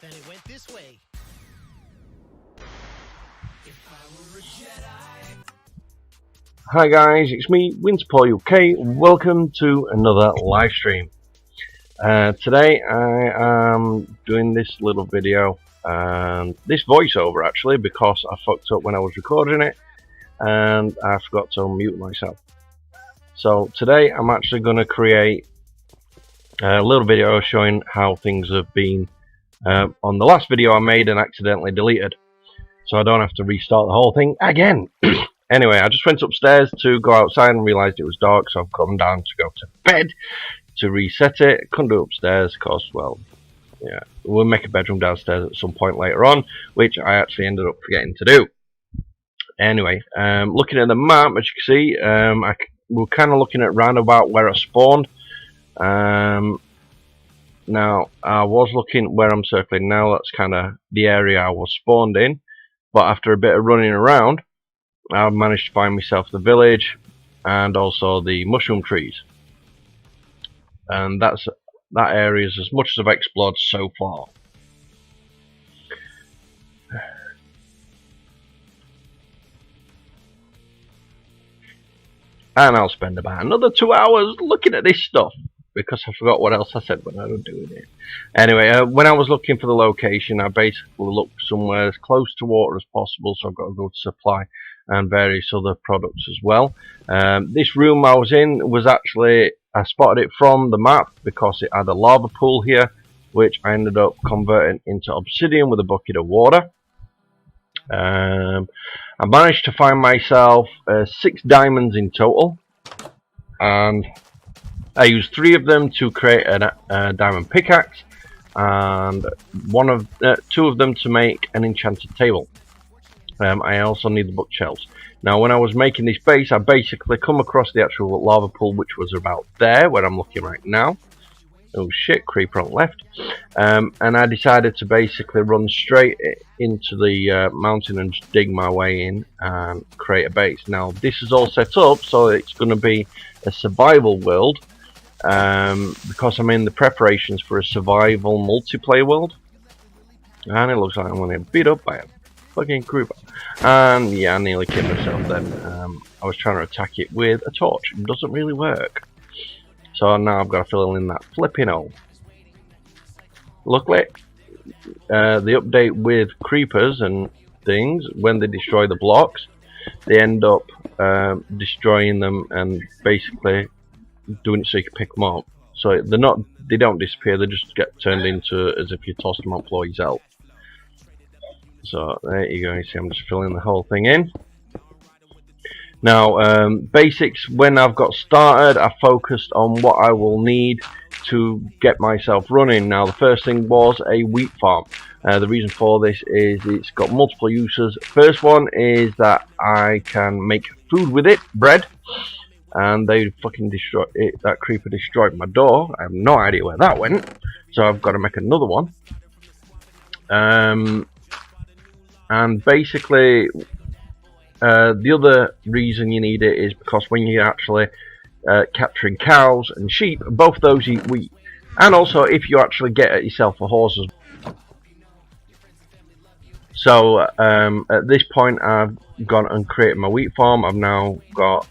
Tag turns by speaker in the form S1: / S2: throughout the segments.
S1: Then it went this way. If I were a Jedi.
S2: Hi guys, it's me, winterpauluk. Welcome to another live stream. Today I am doing this little video and this voiceover actually because I fucked up when I was recording it and I forgot to unmute myself. So today I'm actually going to create a little video showing how things have been on the last video I made and accidentally deleted, so I don't have to restart the whole thing again. Anyway, I just went upstairs to go outside and realised it was dark, so I've come down to go to bed to reset it. Couldn't do it upstairs because, well, yeah, we'll make a bedroom downstairs at some point later on, which I actually ended up forgetting to do. Anyway, looking at the map, as you can see, we're kind of looking at round about where I spawned. Now, I was looking where I'm circling now, that's kind of the area I was spawned in, but after a bit of running around, I managed to find myself the village and also the mushroom trees, and that area is as much as I've explored so far. And I'll spend about another 2 hours looking at this stuff because I forgot what else I said when I was doing it. Anyway, when I was looking for the location, I basically looked somewhere as close to water as possible, so I've got to go to supply and various other products as well. This room I was in was actually, I spotted it from the map because it had a lava pool here, which I ended up converting into obsidian with a bucket of water. I managed to find myself 6 diamonds in total, and I used 3 of them to create a diamond pickaxe, and 2 of them to make an enchanted table. I also need the bookshelves. Now, when I was making this base, I basically come across the actual lava pool, which was about there, where I'm looking right now. Oh shit, creeper on left. And I decided to basically run straight into the mountain and just dig my way in and create a base. Now, this is all set up, so it's going to be a survival world, because I'm in the preparations for a survival multiplayer world. And it looks like I'm going to get beat up by a fucking creeper. And yeah, I nearly killed myself then. I was trying to attack it with a torch. It doesn't really work. So now I've got to fill in that flipping hole. Luckily, the update with creepers and things, when they destroy the blocks, they end up destroying them and basically doing it so you can pick them up. So they don't disappear, they just get turned into as if you tossed them on employees out. So there you go, you see I'm just filling the whole thing in. Now, basics, when I've got started, I focused on what I will need to get myself running. Now, the first thing was a wheat farm. The reason for this is it's got multiple uses. First one is that I can make food with it, bread, and they fucking destroy it. That creeper destroyed my door. I have no idea where that went, so I've got to make another one. And basically, the other reason you need it is because when you're actually capturing cows and sheep, both those eat wheat. And also if you actually get yourself a horse. So at this point I've gone and created my wheat farm. I've now got,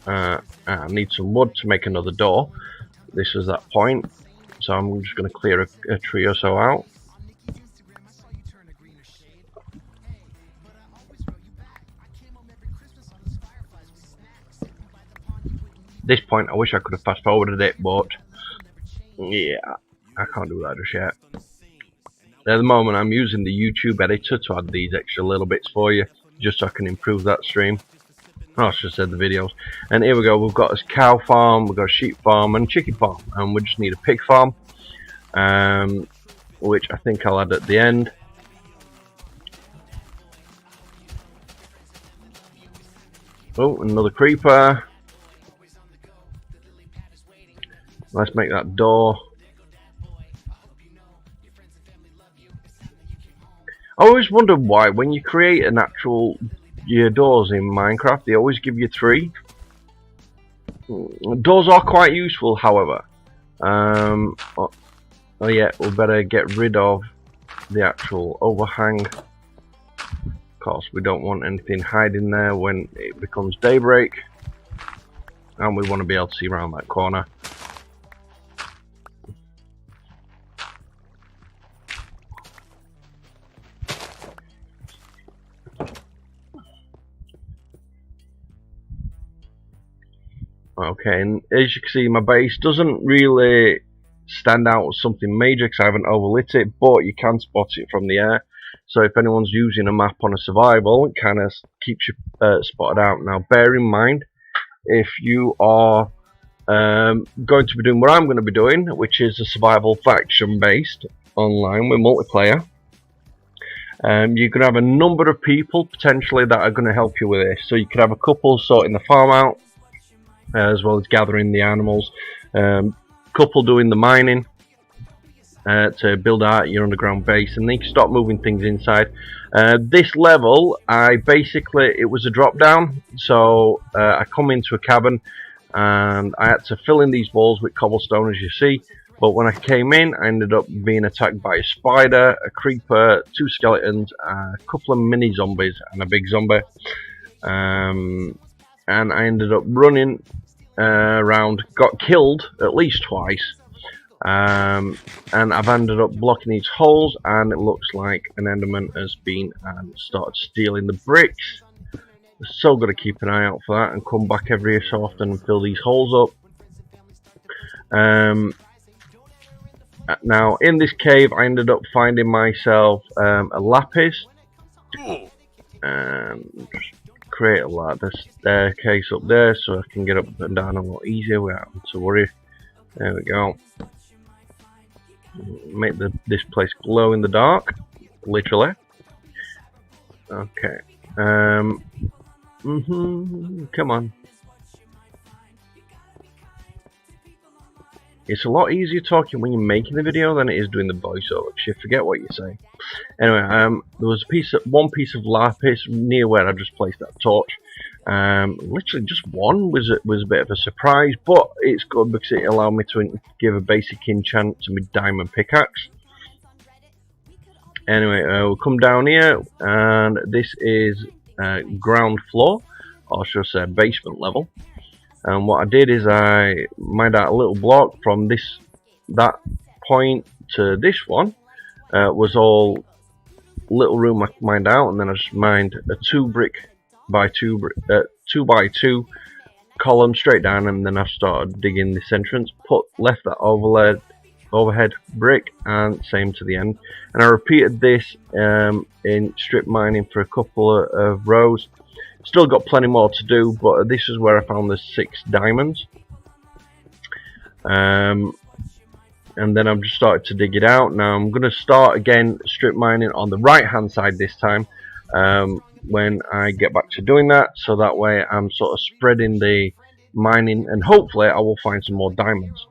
S2: I need some wood to make another door. This is that point. So I'm just going to clear a tree or so out. This point I wish I could have fast forwarded it, but yeah, I can't do that just yet. At the moment I'm using the YouTube editor to add these extra little bits for you, just so I can improve that stream. I should have said the videos. And here we go, we've got this cow farm, we've got a sheep farm and chicken farm, and we just need a pig farm, which I think I'll add at the end. Oh, another creeper. Let's make that door. I always wondered why when you create your doors in Minecraft, they always give you 3. Doors are quite useful, however. Oh yeah, we better get rid of the actual overhang. Of course, we don't want anything hiding there when it becomes daybreak. And we want to be able to see around that corner. Okay, and as you can see, my base doesn't really stand out as something major because I haven't overlit it, but you can spot it from the air. So if anyone's using a map on a survival, it kind of keeps you spotted out. Now, bear in mind, if you are going to be doing what I'm going to be doing, which is a survival faction based online with multiplayer, you're going to have a number of people potentially that are going to help you with this. So you could have a couple sorting the farm out, as well as gathering the animals, couple doing the mining to build out your underground base, and then you can start moving things inside. This level, it was a drop down, so I come into a cabin and I had to fill in these walls with cobblestone, as you see. But when I came in, I ended up being attacked by a spider, a creeper, 2 skeletons, a couple of mini zombies, and a big zombie. And I ended up running around, got killed at least twice, and I've ended up blocking these holes, and it looks like an enderman has been and started stealing the bricks. So got to keep an eye out for that and come back every so often and fill these holes up. Now in this cave I ended up finding myself a lapis, and just create a ladder staircase up there so I can get up and down a lot easier without having to worry. There we go. Make this place glow in the dark, literally. Okay. Come on. It's a lot easier talking when you're making the video than it is doing the voiceover, because you forget what you say. Anyway, there was one piece of lapis near where I just placed that torch. Literally just one was a bit of a surprise, but it's good because it allowed me to give a basic enchant to my diamond pickaxe. Anyway, we'll come down here, and this is ground floor, or should I say basement level. And what I did is I mined out a little block from that point to this one. Was all little room I mined out, and then I just mined a 2 by 2 column straight down, and then I started digging this entrance. Left that overhead brick, and same to the end. And I repeated this in strip mining for a couple of rows. Still got plenty more to do, but this is where I found the 6 diamonds. And then I've just started to dig it out. Now I'm going to start again strip mining on the right hand side this time, when I get back to doing that, so that way I'm sort of spreading the mining, and hopefully I will find some more diamonds.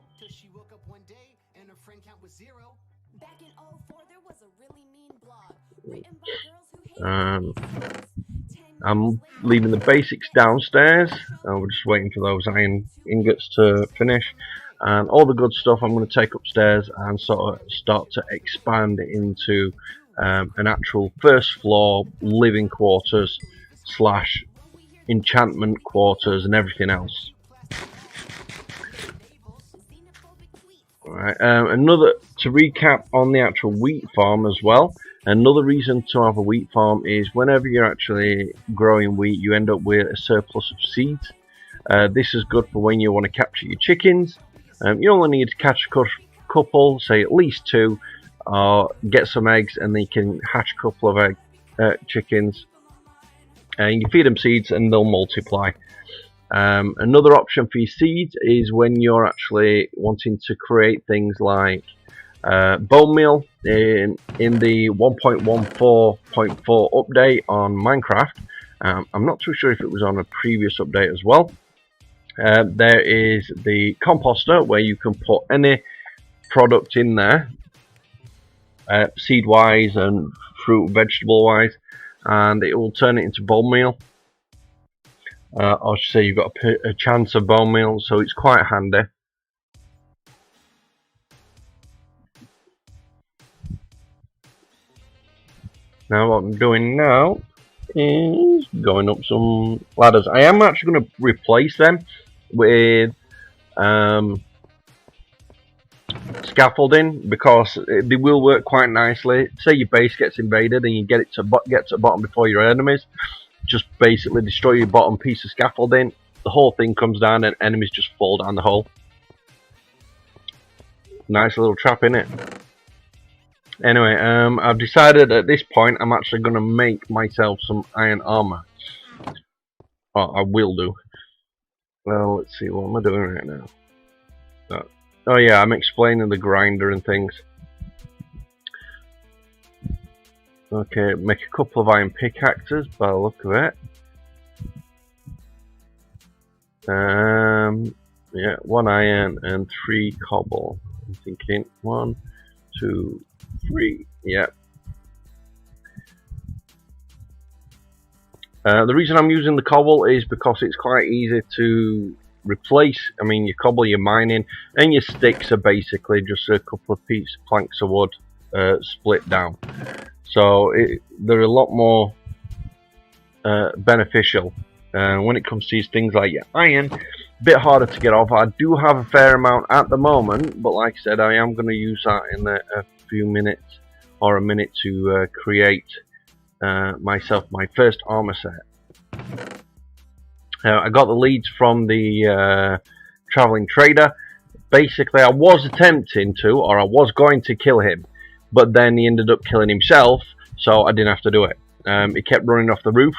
S2: I'm leaving the basics downstairs. We're just waiting for those iron ingots to finish, and all the good stuff I'm going to take upstairs and sort of start to expand into an actual first floor living quarters / enchantment quarters and everything else. Alright, to recap on the actual wheat farm as well. Another reason to have a wheat farm is whenever you're actually growing wheat, you end up with a surplus of seeds. This is good for when you want to capture your chickens. You only need to catch a couple, say at least 2, get some eggs, and then you can hatch a couple of chickens. And you feed them seeds and they'll multiply. Another option for your seeds is when you're actually wanting to create things like bone meal in the 1.14.4 update on Minecraft. I'm not too sure if it was on a previous update as well. There is the composter where you can put any product in there, seed wise and fruit vegetable wise, and it will turn it into bone meal. I should say you've got a chance of bone meal, so it's quite handy. Now what I'm doing now is going up some ladders. I am actually going to replace them with scaffolding because they will work quite nicely. Say your base gets invaded and you get to the bottom before your enemies, just basically destroy your bottom piece of scaffolding. The whole thing comes down and enemies just fall down the hole. Nice little trap in it. Anyway, I've decided at this point I'm actually going to make myself some iron armor. Well, I will do. Well, let's see, what am I doing right now? Oh yeah, I'm explaining the grinder and things. Okay, make a couple of iron pickaxes by the look of it. Yeah, 1 iron and 3 cobble. I'm thinking 1, 2, 3. Yeah. The reason I'm using the cobble is because it's quite easy to replace. I mean, your cobble, your mining, and your sticks are basically just a couple of planks of wood split down. So they're a lot more beneficial. When it comes to these things like your iron, a bit harder to get off. I do have a fair amount at the moment, but like I said, I am going to use that in a few minutes or a minute to create myself my first armor set. I got the leads from the traveling trader. Basically, I was attempting to, or I was going to kill him, but then he ended up killing himself, so I didn't have to do it. He kept running off the roof.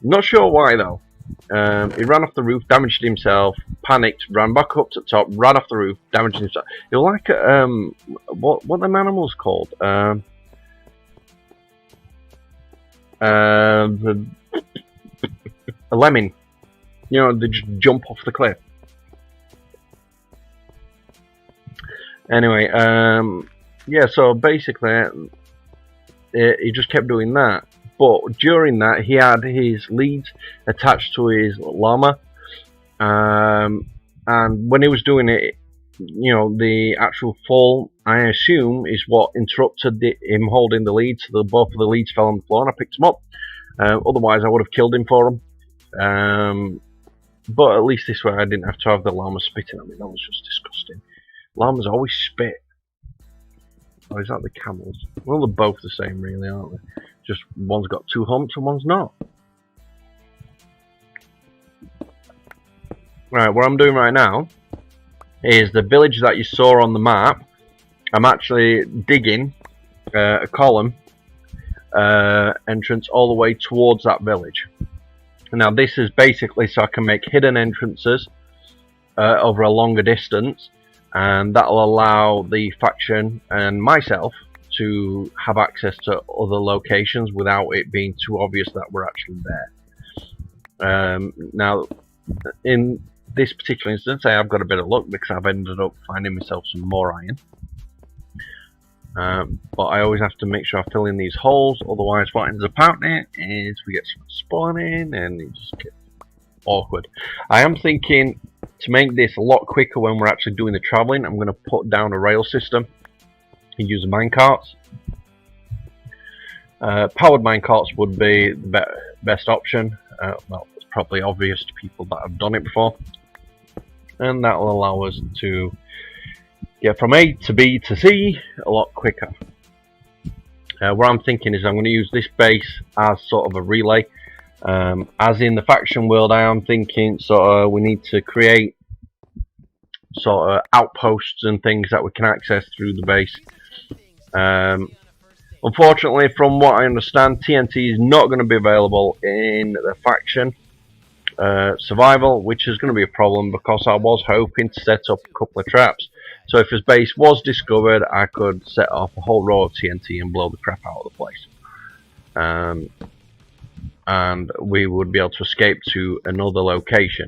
S2: Not sure why though. He ran off the roof, damaged himself, panicked, ran back up to the top, ran off the roof, damaged himself. You're like what them animals called? A lemming. You know, they just jump off the cliff. Anyway, yeah. So basically, he just kept doing that. But during that, he had his leads attached to his llama, and when he was doing it, you know, the actual fall, I assume, is what interrupted him holding the leads. So both of the leads fell on the floor, and I picked him up. Otherwise, I would have killed him for him. But at least this way, I didn't have to have the llama spitting at me. That was just disgusting. Llamas always spit. Or is that the camels? Well, they're both the same, really, aren't they? Just one's got 2 humps and one's not. Right, what I'm doing right now is the village that you saw on the map. I'm actually digging a column entrance all the way towards that village. Now this is basically so I can make hidden entrances over a longer distance, and that'll allow the faction and myself to have access to other locations without it being too obvious that we're actually there. Now, in this particular instance, I've got a bit of luck because I've ended up finding myself some more iron. But I always have to make sure I fill in these holes, otherwise what ends up happening is we get some spawning and it just gets awkward. I am thinking to make this a lot quicker when we're actually doing the travelling, I'm going to put down a rail system and use minecarts. Powered minecarts would be the best option. Well, it's probably obvious to people that have done it before. And that will allow us to get from A to B to C a lot quicker. What I'm thinking is I'm going to use this base as sort of a relay. As in the faction world, I am thinking sort of we need to create sort of outposts and things that we can access through the base. Unfortunately, from what I understand, TNT is not going to be available in the faction survival, which is going to be a problem because I was hoping to set up a couple of traps. So if his base was discovered, I could set off a whole row of TNT and blow the crap out of the place. And we would be able to escape to another location.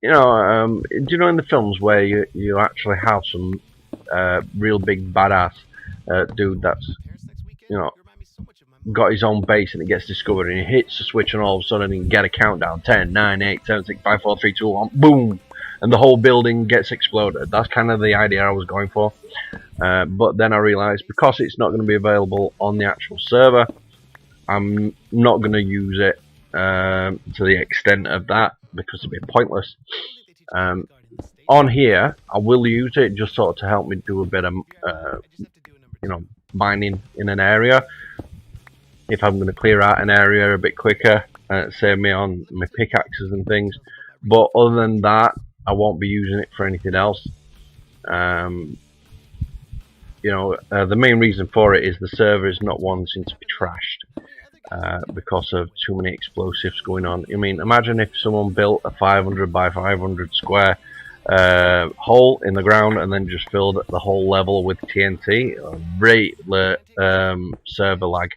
S2: You know, do you know in the films where you actually have some real big badass dude that's, you know, got his own base and it gets discovered and he hits the switch and all of a sudden he can get a countdown: 10, 9, 8, 7, 6, 5, 4, 3, 2, 1, boom! and the whole building gets exploded. That's kind of the idea I was going for. But then I realised because it's not going to be available on the actual server, I'm not going to use it to the extent of that because it'd be pointless. On here, I will use it just sort of to help me do a bit of, mining in an area. If I'm going to clear out an area a bit quicker, save me on my pickaxes and things. But other than that, I won't be using it for anything else. The main reason for it is the server is not wanting to be trashed because of too many explosives going on. I mean, imagine if someone built a 500 by 500 square hole in the ground and then just filled the whole level with TNT. Great server lag.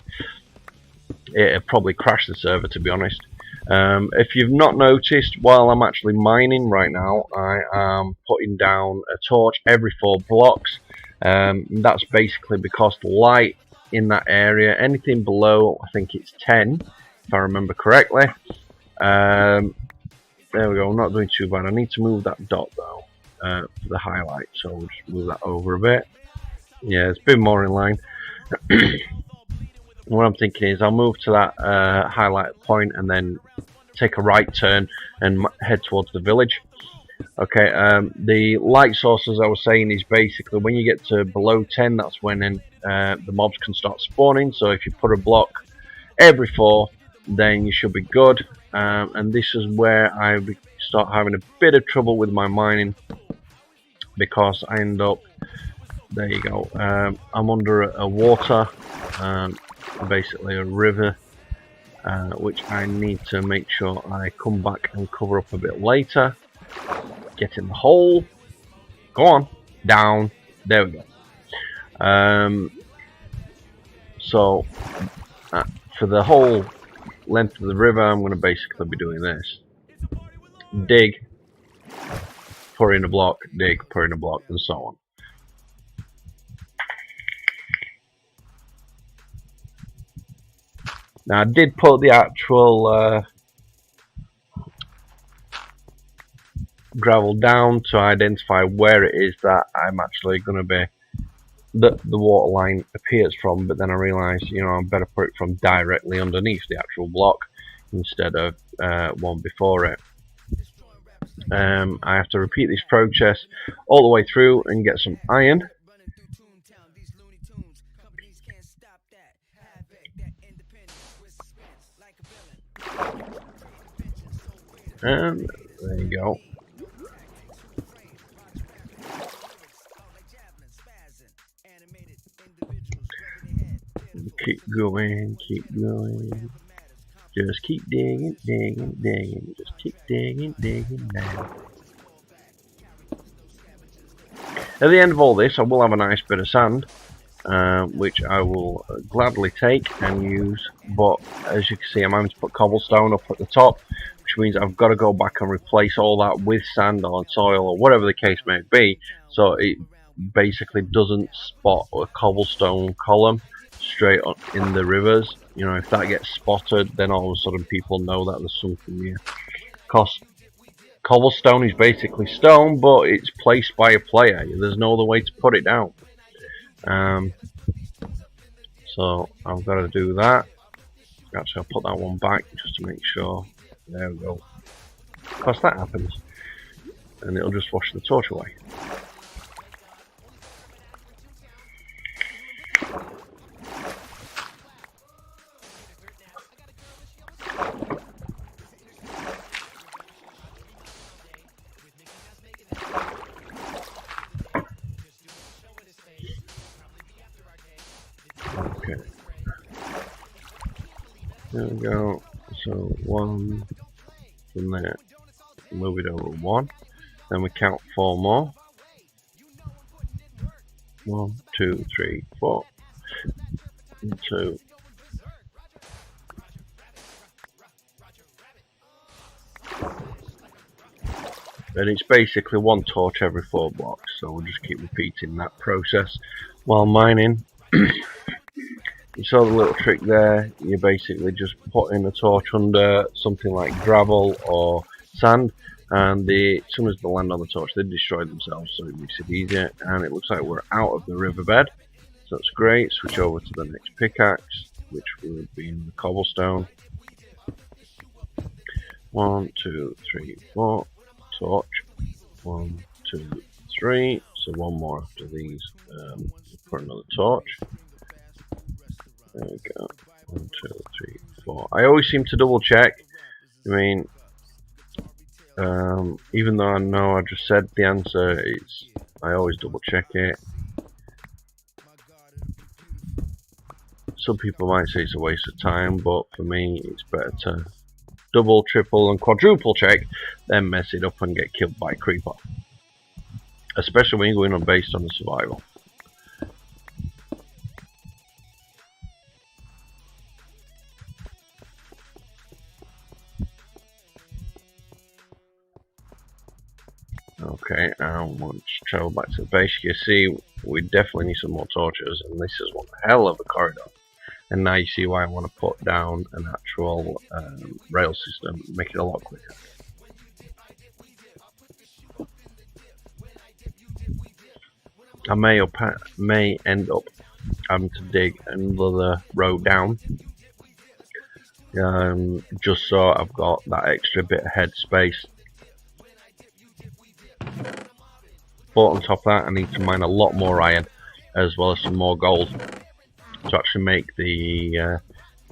S2: It'd probably crash the server, to be honest. If you've not noticed, while I'm actually mining right now, I am putting down a torch every 4 blocks. That's basically because the light in that area, anything below, I think it's 10, if I remember correctly. There we go, I'm not doing too bad. I need to move that dot though for the highlight, so we'll just move that over a bit. Yeah, it's a bit more in line. What I'm thinking is I'll move to that highlight point and then take a right turn and head towards the village. Okay, the light source, as I was saying, is basically when you get to below 10, that's when the mobs can start spawning. So if you put a block every 4, then you should be good. And this is where I start having a bit of trouble with my mining because I end up, there you go, I'm under a water, basically a river, which I need to make sure I come back and cover up a bit later. Get in the hole, go on, down, there we go. So for the whole length of the river, I'm going to basically be doing this: dig, pour in a block, dig, pour in a block, and so on. Now I did put the actual gravel down to identify where it is that I'm actually going to be, the water line appears from, but then I realised, I'm better put it from directly underneath the actual block instead of one before it. I have to repeat this process all the way through and get some iron. And there you go. Keep going, keep going. Just keep digging, digging, digging. Just keep digging, digging down. At the end of all this, I will have a nice bit of sand, which I will gladly take and use. But as you can see, I'm having to put cobblestone up at the top, which means I've got to go back and replace all that with sand or soil or whatever the case may be, so it basically doesn't spot a cobblestone column straight up in the rivers. If that gets spotted, then all of a sudden people know that there's something here. Because cobblestone is basically stone, but it's placed by a player. There's no other way to put it down. So I've got to do that. Actually, I'll put that one back just to make sure. There we go. Because that happens, and it'll just wash the torch away. Okay. There we go. So 1 from there. Move it over 1. Then we count 4 more. 1, 2, 3, 4. 1, 2. And it's basically 1 torch every 4 blocks, so we'll just keep repeating that process while mining. You saw the little trick there. You basically just put in a torch under something like gravel or sand, And as soon as they land on the torch, they destroy themselves, so it makes it easier. And it looks like we're out of the riverbed, so that's great. Switch over to the next pickaxe, which would be in the cobblestone. 1, 2, 3, 4. Torch. 1, 2, 3. So one more after these. For another torch. There we go. 1, 2, 3, 4. I always seem to double check. I mean, even though I know I just said the answer, I always double check it. Some people might say it's a waste of time, but for me, it's better to double, triple, and quadruple check, then mess it up and get killed by a creeper. Especially when you're going on based on the survival. Okay, and we'll just travel back to the base. You see, we definitely need some more torches, and this is one hell of a corridor. And now you see why I want to put down an actual rail system, make it a lot quicker. I may end up having to dig another road down, just so I've got that extra bit of headspace. But on top of that, I need to mine a lot more iron, as well as some more gold, to actually make the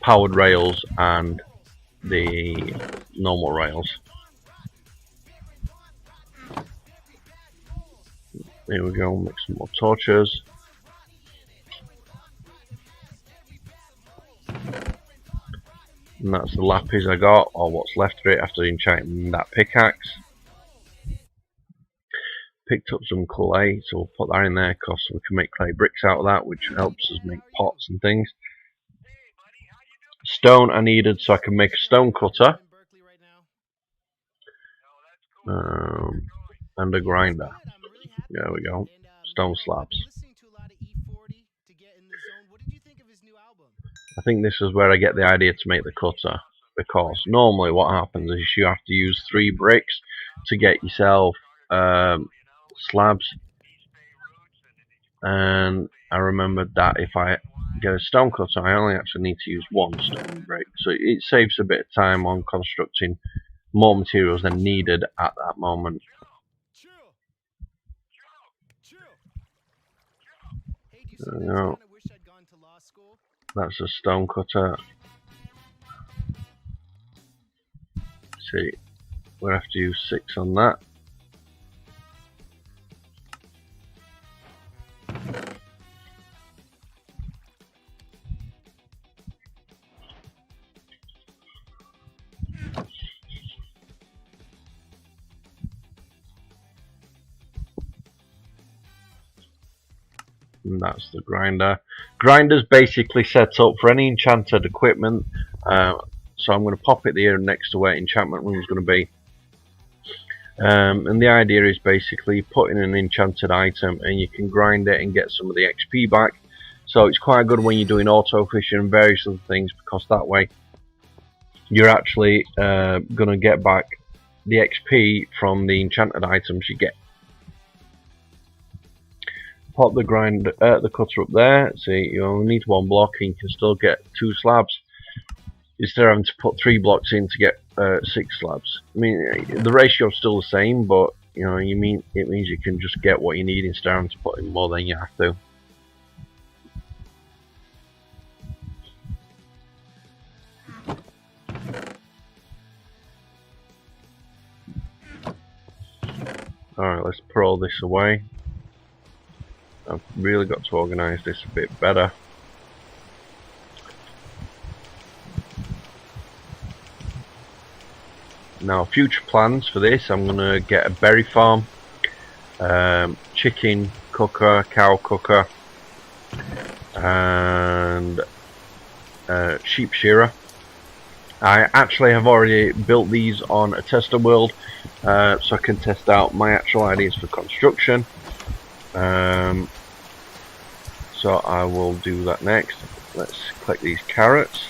S2: powered rails and the normal rails. There we go, make some more torches. And that's the lapis I got, or what's left of it after enchanting that pickaxe. Picked up some clay, so we'll put that in there because we can make clay bricks out of that, which helps us make pots and things. Stone I needed so I can make a stone cutter. And a grinder. There we go. Stone slabs. I think this is where I get the idea to make the cutter, because normally what happens is you have to use 3 bricks to get yourself slabs, and I remembered that if I get a stone cutter I only actually need to use 1 stone brick, so it saves a bit of time on constructing more materials than needed at that moment. There we go. That's a stone cutter. See, we'll have to use 6 on that. And that's the grinder. Grinder's basically set up for any enchanted equipment, so I'm going to pop it here next to where enchantment room is going to be. And the idea is basically putting an enchanted item and you can grind it and get some of the XP back. So it's quite good when you're doing auto fishing and various other things, because that way you're actually going to get back the XP from the enchanted items you get. Pop the the cutter up there. See, you only need 1 block and you can still get 2 slabs instead of having to put 3 blocks in to get 6 slabs. I mean, the ratio is still the same, but you know, it means you can just get what you need instead of having to put in more than you have to. Alright, let's put all this away. I've really got to organise this a bit better. Now, future plans for this, I'm going to get a berry farm, chicken cooker, cow cooker, and sheep shearer. I actually have already built these on a tester world, so I can test out my actual ideas for construction. So I will do that next. Let's collect these carrots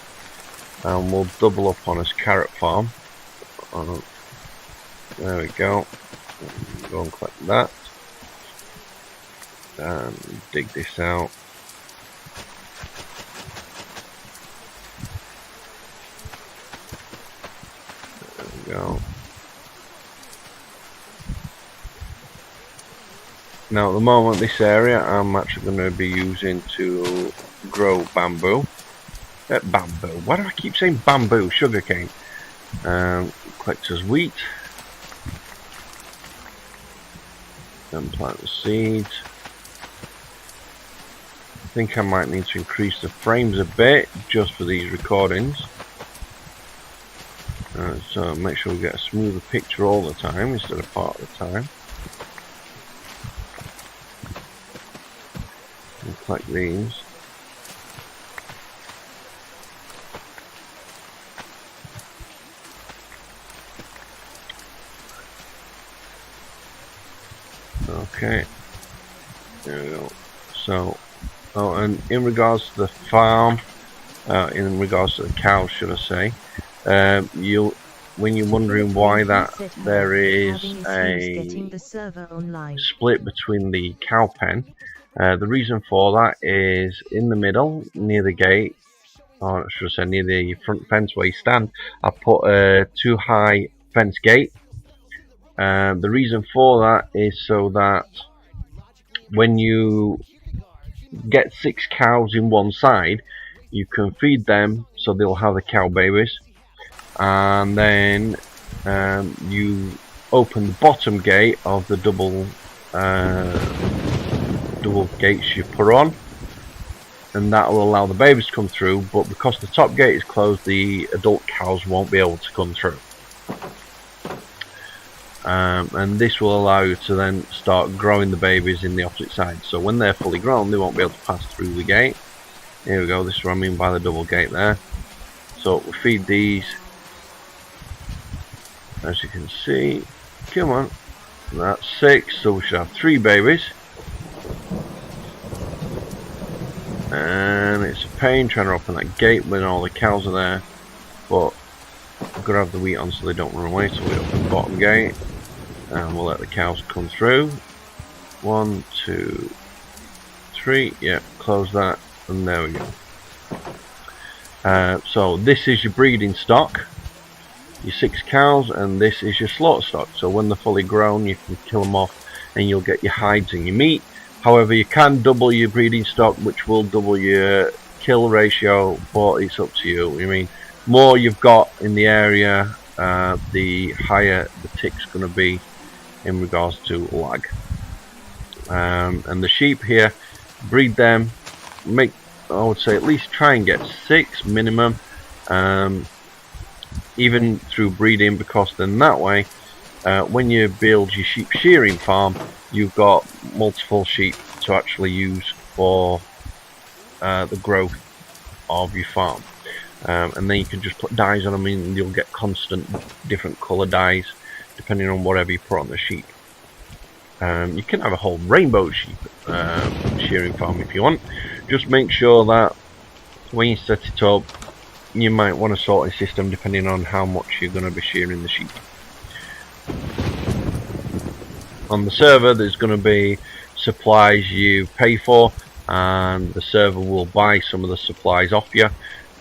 S2: and we'll double up on this carrot farm. There we go. Go and collect that. And dig this out. There we go. Now at the moment this area I'm actually going to be using to grow bamboo. Bamboo. Why do I keep saying bamboo? Sugarcane. Collector's wheat. Then plant the seeds. I think I might need to increase the frames a bit just for these recordings. So make sure we get a smoother picture all the time instead of part of the time. And collect these. Okay, there we go. So, oh, and in regards to the farm, in regards to the cows, should I say, when you're wondering why that there is a split between the cow pen, the reason for that is in the middle, near the gate, or should I say near the front fence where you stand, I put a too high fence gate. The reason for that is so that when you get 6 cows in one side, you can feed them so they'll have the cow babies, and then you open the bottom gate of the double gates you put on, and that will allow the babies to come through, but because the top gate is closed, the adult cows won't be able to come through. And this will allow you to then start growing the babies in the opposite side. So when they're fully grown, they won't be able to pass through the gate. Here we go, this is what I mean by the double gate there. So we feed these, as you can see. Come on, that's 6, so we should have 3 babies. And it's a pain trying to open that gate when all the cows are there, but I've got to have the wheat on so they don't run away, so we open the bottom gate. And we'll let the cows come through. 1, 2, 3. Yeah, close that, and there we go. So this is your breeding stock, your 6 cows, and this is your slaughter stock. So when they're fully grown, you can kill them off, and you'll get your hides and your meat. However, you can double your breeding stock, which will double your kill ratio, but it's up to you. I mean, more you've got in the area, the higher the tick's going to be in regards to lag. And the sheep here, breed them, I would say at least try and get 6 minimum, even through breeding, because then that way when you build your sheep shearing farm, you've got multiple sheep to actually use for the growth of your farm. And then you can just put dyes on them, and you'll get constant different colour dyes depending on whatever you put on the sheep. You can have a whole rainbow sheep shearing farm if you want. Just make sure that when you set it up, you might want a sorting system depending on how much you're going to be shearing the sheep. On the server, there's going to be supplies you pay for, and the server will buy some of the supplies off you.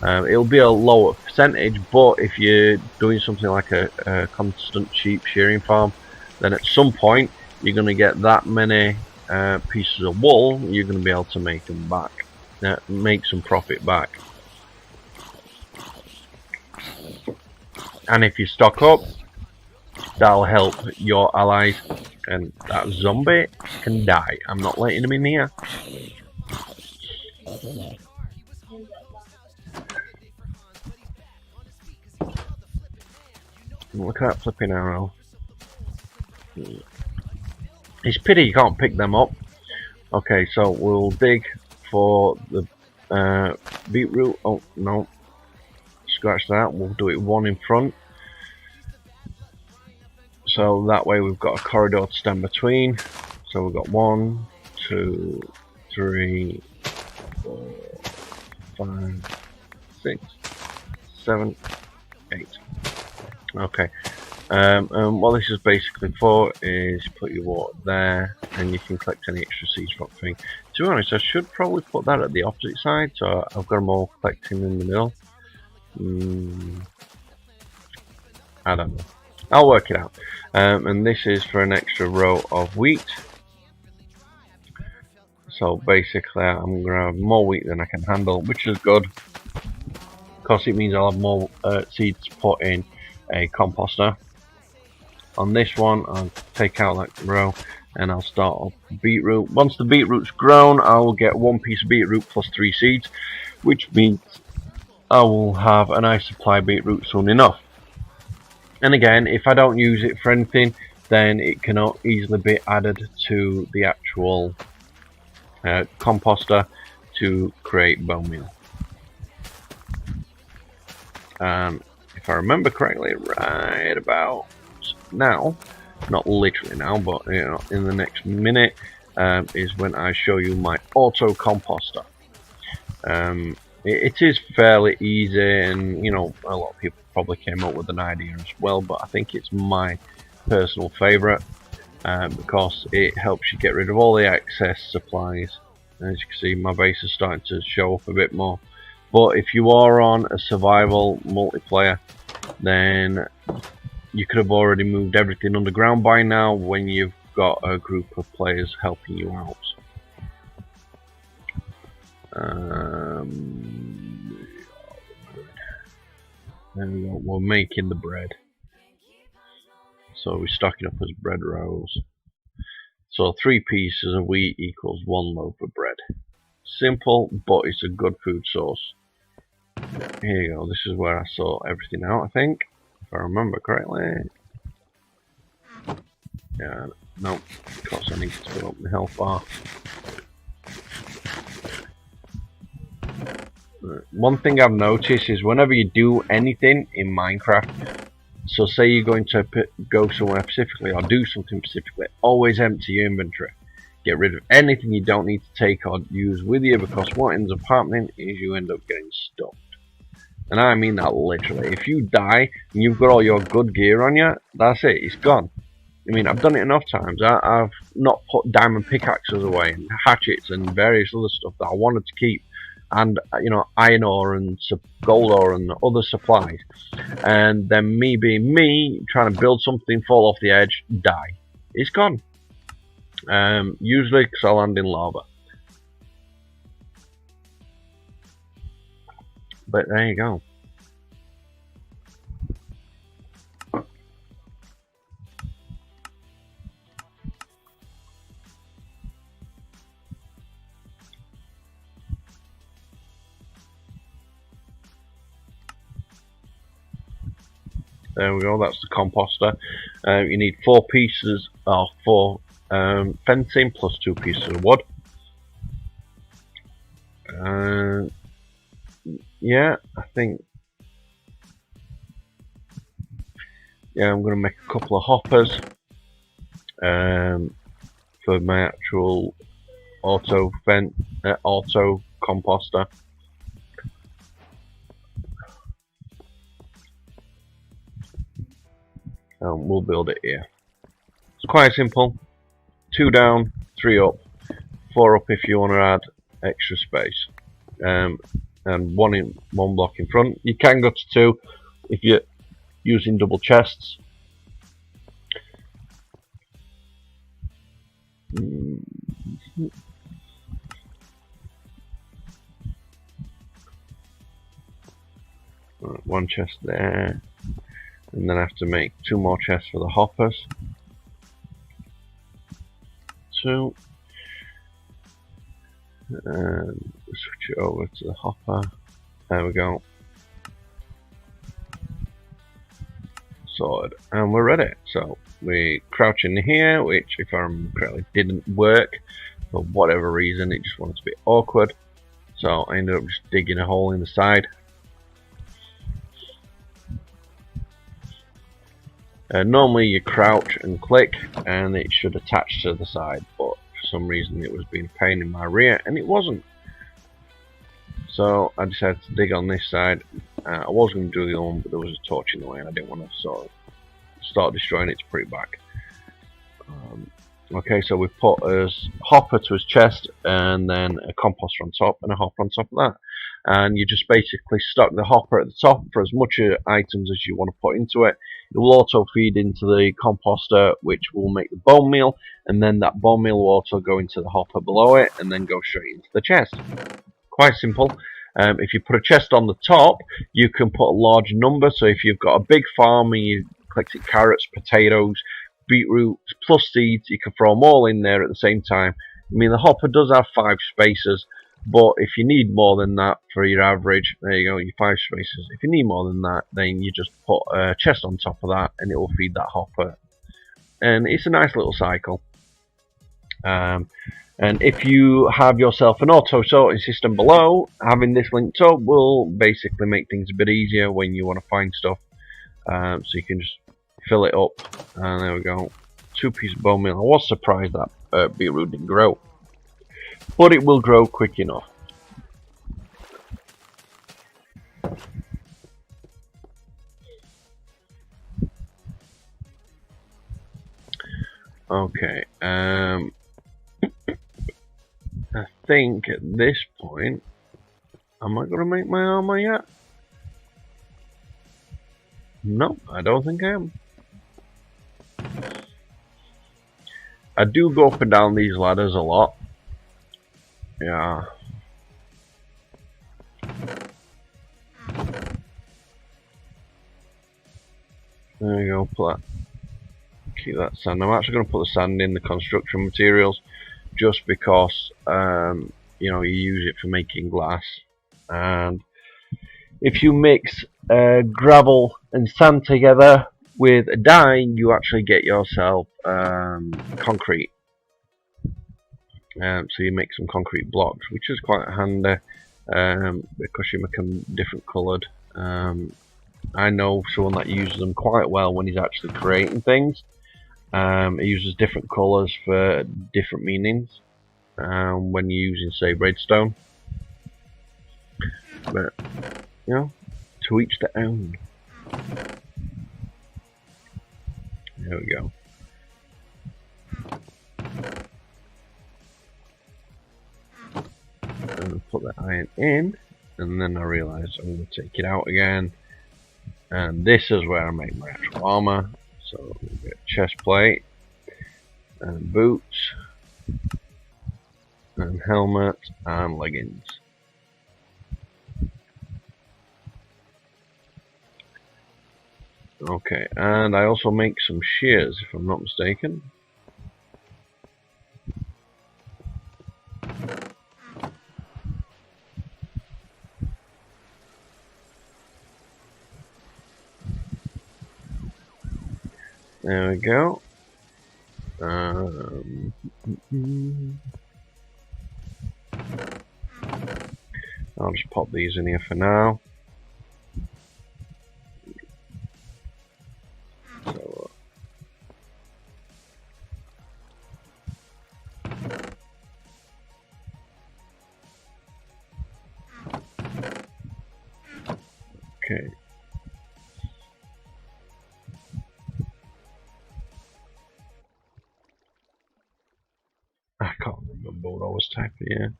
S2: It'll be a lower percentage, but if you're doing something like a constant sheep shearing farm, then at some point you're going to get that many pieces of wool, you're going to be able to make them back, make some profit back. And if you stock up, that'll help your allies, and that zombie can die. I'm not letting him in here. Look at that flipping arrow. It's pity you can't pick them up. Okay, so we'll dig for the beetroot. Oh no, scratch that. We'll do it 1 in front, so that way we've got a corridor to stand between. So we've got 1, 2, 3, 4, 5, 6, 7, 8. Okay, And what this is basically for is put your water there, and you can collect any extra seeds from thing. To be honest, I should probably put that at the opposite side, so I've got them all collecting in the middle. I don't know. I'll work it out. And this is for an extra row of wheat. So basically, I'm going to have more wheat than I can handle, which is good. Because it means I'll have more seeds to put in a composter. On this one, I'll take out that row and I'll start up beetroot. Once the beetroot's grown, I will get 1 piece of beetroot plus 3 seeds, which means I will have a nice supply of beetroot soon enough. And again, if I don't use it for anything, then it can easily be added to the actual composter to create bone meal. And if I remember correctly, right about now, not literally now, but you know, in the next minute, is when I show you my auto composter. It is fairly easy, and you know, a lot of people probably came up with an idea as well, but I think it's my personal favourite because it helps you get rid of all the excess supplies. As you can see, my base is starting to show up a bit more. But if you are on a survival multiplayer, then you could have already moved everything underground by now when you've got a group of players helping you out. There we go. We're making the bread. So we're stocking up as bread rolls. So 3 pieces of wheat equals 1 loaf of bread. Simple, but it's a good food source. Here you go. This is where I sort everything out, I think, if I remember correctly. Yeah, no, because I need to fill up the health bar. One thing I've noticed is whenever you do anything in Minecraft, so say you're going to go somewhere specifically or do something specifically, always empty your inventory. Get rid of anything you don't need to take or use with you, because what ends up happening is you end up getting stuck. And I mean that literally. If you die and you've got all your good gear on you, that's it, it's gone. I mean, I've done it enough times. I've not put diamond pickaxes away and hatchets and various other stuff that I wanted to keep, and you know, iron ore and gold ore and other supplies, and then me being me, trying to build something, fall off the edge, die. It's gone. Usually because I land in lava. But there you go. There we go, that's the composter. You need 4 pieces of 4 fencing plus 2 pieces of wood. Yeah, I think. Yeah, I'm going to make a couple of hoppers for my actual auto composter. We'll build it here. It's quite simple. 2 down, 3 up, 4 up if you want to add extra space, and 1 block in front. You can go to 2 if you're using double chests. Right, 1 chest there, and then I have to make 2 more chests for the hoppers. 2, and switch it over to the hopper. There we go. Sorted, and we're ready. So we crouch in here, which, if I remember correctly, didn't work for whatever reason. It just wanted to be awkward, so I ended up just digging a hole in the side. Normally you crouch and click and it should attach to the side, but for some reason it was being a pain in my rear and it wasn't. So I decided to dig on this side. I was going to do the other one, but there was a torch in the way and I didn't want to sort of start destroying its pretty back. Okay, so we've put his hopper to his chest, and then a composter on top, and a hopper on top of that. And you just basically stock the hopper at the top for as much items as you want to put into it. It will auto feed into the composter, which will make the bone meal, and then that bone meal will also go into the hopper below it, and then go straight into the chest. Quite simple. If you put a chest on the top, you can put a large number. So if you've got a big farm and you collected carrots, potatoes, beetroot plus seeds, you can throw them all in there at the same time. I mean, the hopper does have 5 spaces, but if you need more than that for your average, there you go, your 5 spaces. If you need more than that, then you just put a chest on top of that, and it will feed that hopper. And it's a nice little cycle. And if you have yourself an auto sorting system below, having this linked up will basically make things a bit easier when you want to find stuff. So you can just fill it up, and there we go, 2 pieces of bone meal. I was surprised that beetroot didn't grow, but it will grow quick enough. Okay, I think at this point, am I going to make my armor yet? No, I don't think I am. I do go up and down these ladders a lot. Yeah. There you go, put that. Keep that sand. I'm actually going to put the sand in the construction materials just because, you know, you use it for making glass. And if you mix gravel and sand together with a dye, you actually get yourself concrete. So you make some concrete blocks, which is quite handy because you make them different coloured. I know someone that uses them quite well when he's actually creating things. He uses different colours for different meanings when you're using, say, redstone. But, you know, to each their own. There we go. And put the iron in, and then I realised I'm going to take it out again. And this is where I make my actual armour. So we get chest plate, and boots, and helmet, and leggings. Okay, and I also make some shears, if I'm not mistaken. There we go. I'll just pop these in here for now. So, okay. I can't remember what I was typing here.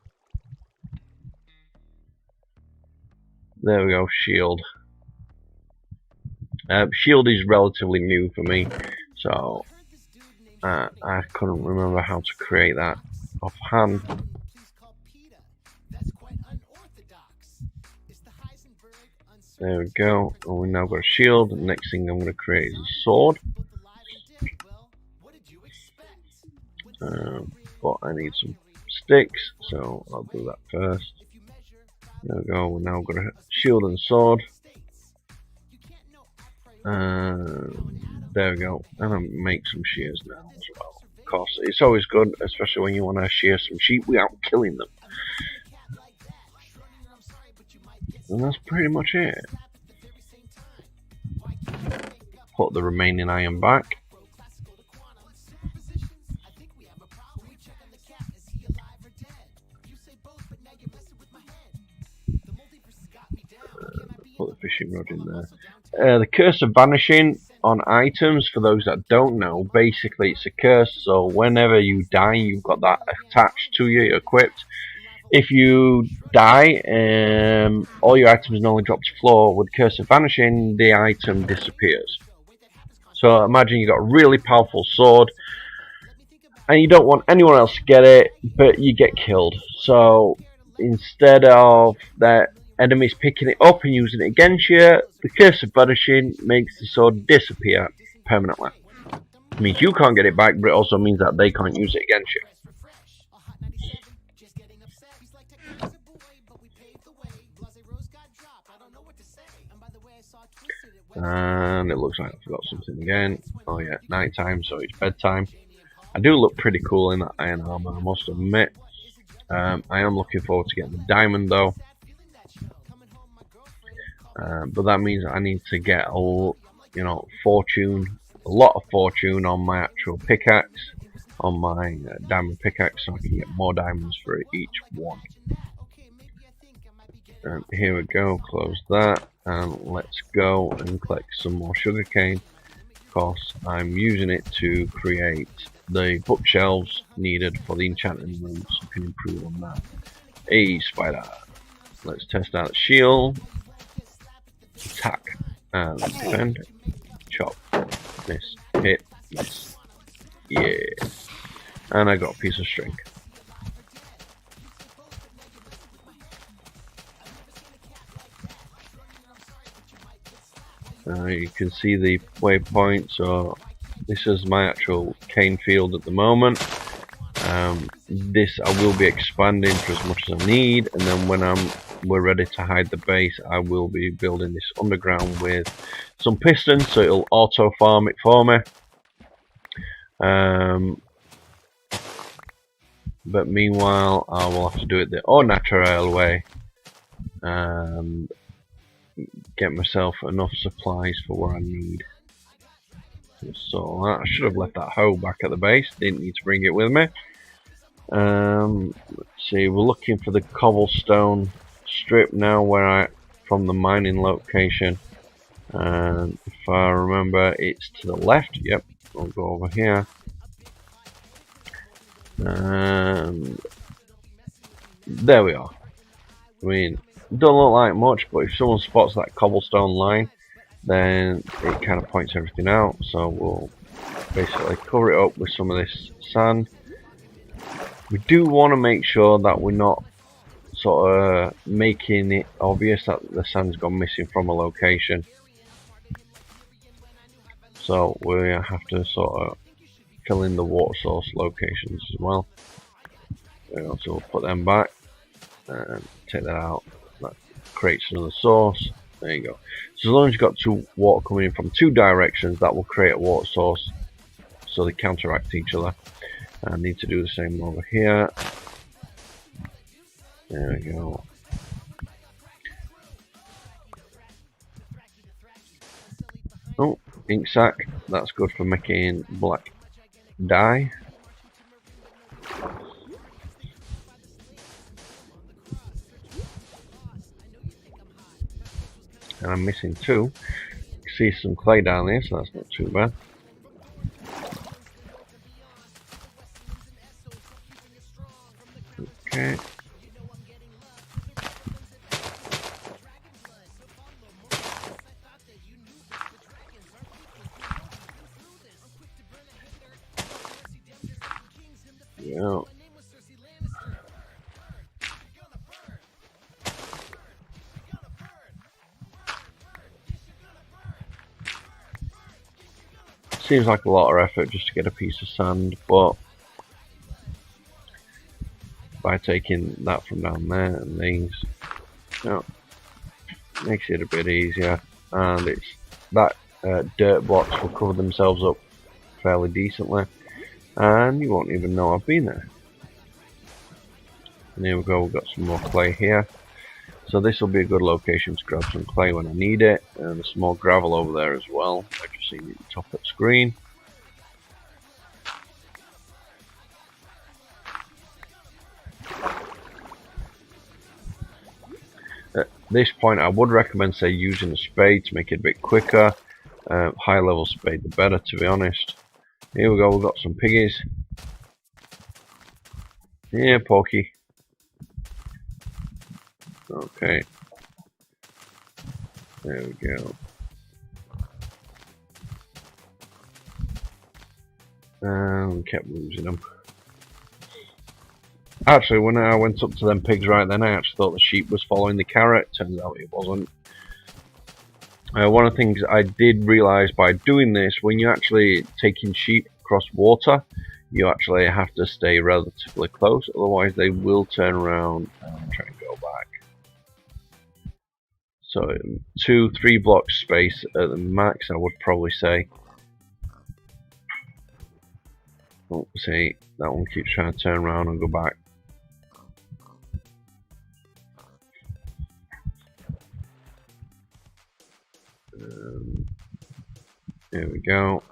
S2: There we go, shield. Shield is relatively new for me, so I couldn't remember how to create that offhand. There we go, and we've now got a shield. The next thing I'm going to create is a sword. But I need some sticks, so I'll do that first. There we go, we're now got a shield and sword. There we go, and I'll make some shears now as well. Of course, it's always good, especially when you want to shear some sheep without killing them. And that's pretty much it. Put the remaining iron back. Put the fishing rod in there. The curse of vanishing on items, for those that don't know, basically it's a curse. So whenever you die, you've got that attached to you, equipped. If you die, all your items normally drop to floor. With Curse of Vanishing, the item disappears. So imagine you got a really powerful sword, and you don't want anyone else to get it, but you get killed. So instead of that enemies picking it up and using it against you, the Curse of Vanishing makes the sword disappear permanently. It means you can't get it back, but it also means that they can't use it against you. And it looks like I forgot something again. Oh yeah, night time, so it's bedtime. I do look pretty cool in that iron armor, I must admit. I am looking forward to getting the diamond though. But that means I need to get a lot of fortune on my actual pickaxe, on my diamond pickaxe, so I can get more diamonds for each one. And here we go, close that, and let's go and collect some more sugarcane. Of course, I'm using it to create the bookshelves needed for the enchanting rooms, so I can improve on that. Hey, spider! Let's test out shield, attack, and defend. Chop, miss, hit, miss. Yeah. And I got a piece of string. You can see the waypoint, so this is my actual cane field at the moment. This I will be expanding for as much as I need, and then when we're ready to hide the base, I will be building this underground with some pistons, so it'll auto farm it for me. But meanwhile, I will have to do it the au naturel way and get myself enough supplies for what I need. So I should have left that hoe back at the base, didn't need to bring it with me. Let's see, we're looking for the cobblestone strip now from the mining location, and if I remember it's to the left. Yep, we'll go over here, and there we are. I mean, don't look like much, but if someone spots that cobblestone line, then it kind of points everything out. So we'll basically cover it up with some of this sand. We do want to make sure that we're not sort of making it obvious that the sand's gone missing from a location. So we have to sort of fill in the water source locations as well. So we'll put them back and take that out. That creates another source. There you go. So as long as you've got two water coming in from two directions, that will create a water source, so they counteract each other. I need to do the same over here. There we go. Oh, ink sac. That's good for making black dye. And I'm missing two. You can see some clay down there, so that's not too bad. Okay. Yeah. Seems like a lot of effort just to get a piece of sand, but by taking that from down there and these, makes it a bit easier, and it's that dirt blocks will cover themselves up fairly decently, and you won't even know I've been there. And here we go, we've got some more clay here. So this will be a good location to grab some clay when I need it, and there's some more gravel over there as well. I've just seen it at the top of the screen. At this point I would recommend, say, using a spade to make it a bit quicker. High level spade the better, to be honest. Here we go, we've got some piggies. Yeah, Porky. Okay. There we go. We kept losing them. Actually, when I went up to them pigs right then, I actually thought the sheep was following the carrot. Turns out it wasn't. One of the things I did realise by doing this, when you're actually taking sheep across water, you actually have to stay relatively close, otherwise they will turn around and try and go back. So 2-3 blocks space at the max, I would probably say. Oh, see, that one keeps trying to turn around and go back. There we go.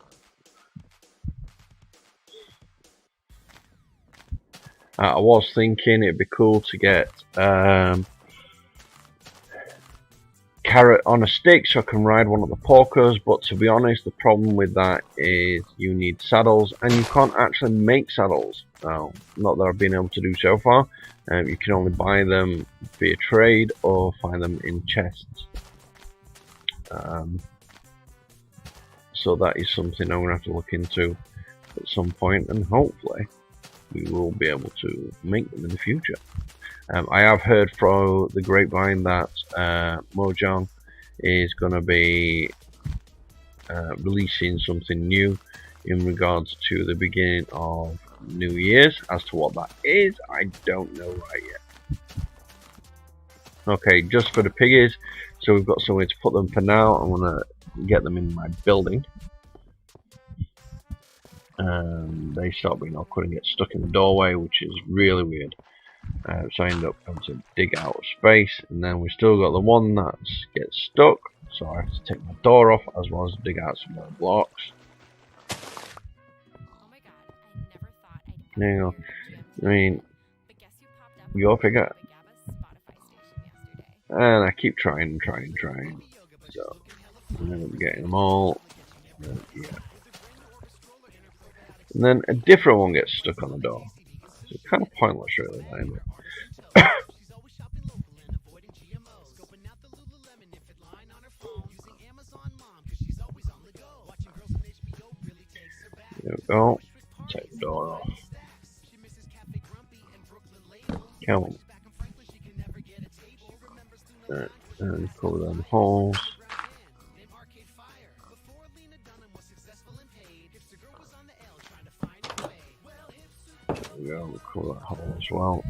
S2: I was thinking it'd be cool to get carrot on a stick so I can ride one of the porkers, but to be honest, the problem with that is you need saddles, and you can't actually make saddles. Now, not that I've been able to do so far. You can only buy them via trade or find them in chests. So that is something I'm going to have to look into at some point, and hopefully we will be able to make them in the future. I have heard from the grapevine that Mojang is going to be releasing something new in regards to the beginning of New Year's. As to what that is, I don't know right yet. Okay, just for the piggies, so we've got somewhere to put them for now. I'm going to get them in my building. They start being awkward and get stuck in the doorway, which is really weird. So I end up having to dig out of space, and then we still got the one that gets stuck, so I have to take my door off as well as dig out some more blocks. There you go. I mean, go figure. And I keep trying. So I'm never getting them all. Yeah. And then a different one gets stuck on the door. So it's kind of pointless, really, isn't it? There we go. Take the door off. Come on. And cover them holes. There we go, we'll cover that hole as well.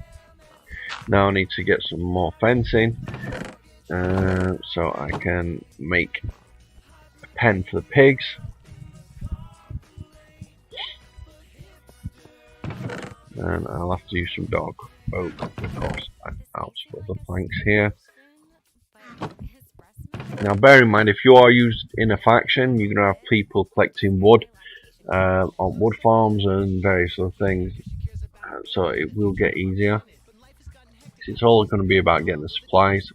S2: Now I need to get some more fencing so I can make a pen for the pigs. And I'll have to use some dog oak because I'm out of the planks here. Now bear in mind, if you are used in a faction, you're going to have people collecting wood on wood farms and various other things, so it will get easier. It's all going to be about getting the supplies.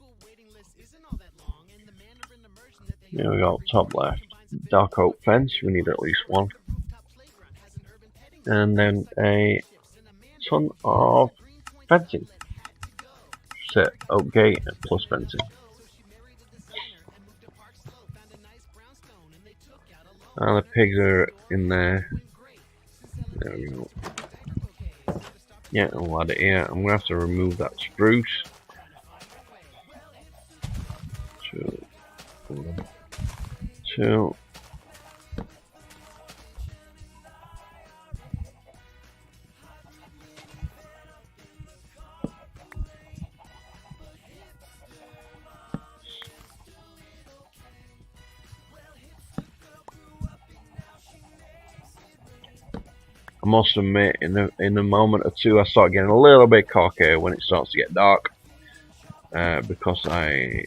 S2: There we go, top left. Dark oak fence, we need at least one. And then a ton of fencing. Set oak gate plus fencing. And the pigs are in there. There we go. Yeah, I'll add it here. I'm gonna have to remove that spruce. 2. I must admit, in a moment or two, I start getting a little bit cocky when it starts to get dark, because I